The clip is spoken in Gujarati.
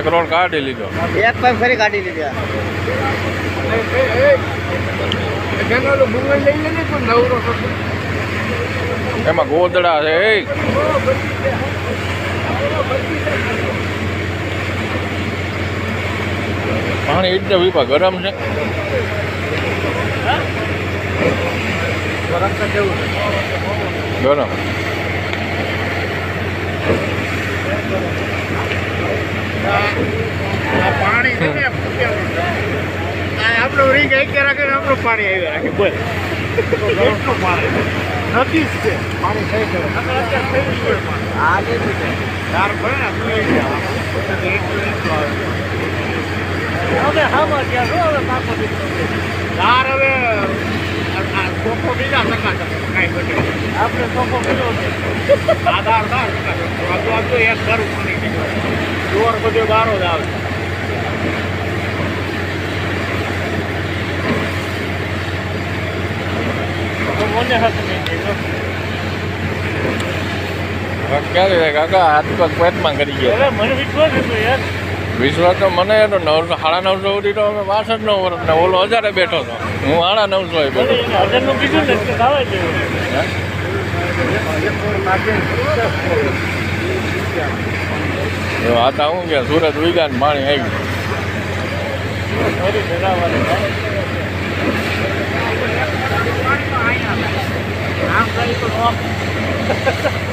કરોડ કાઢી લીધો. એક પાઇપ ફરી કાઢી લીધા. એમાં ગોદડા છે. પાણી એટલે વિભા ગરમ છે. ગરમ પાણી છે ને આપણું રીંગ એક રાખે ને આપણું પાણી આવી રાખે બોલ નથી જ છે પાણી થઈ ગયું આ જે છે ચાર ભરે ને હવે હામાં ગયા છો હવે પાકો ચાર હવે ચોખ્ખો બીજા ટકા કાંઈ બને આપણે ચોખ્ખો કર્યો છે આધાર ટકા એક સારું પાણી જોર બધો બારો જ આવે ક્યારે કાકા હાથ પગ પેટમાં કરી ગયા. મને વિશ્વાસ હતો યાર. વિશ્વાસ તો મને હતો 950 સુધી તો અમે 62 વર્ષ ને ઓલો 1000 બેઠો હતો. હું 950 બેઠો. કીધું ને ખાવા જેવું આ તો હું ગયા સુરત વિગાન પાણી આવી આમ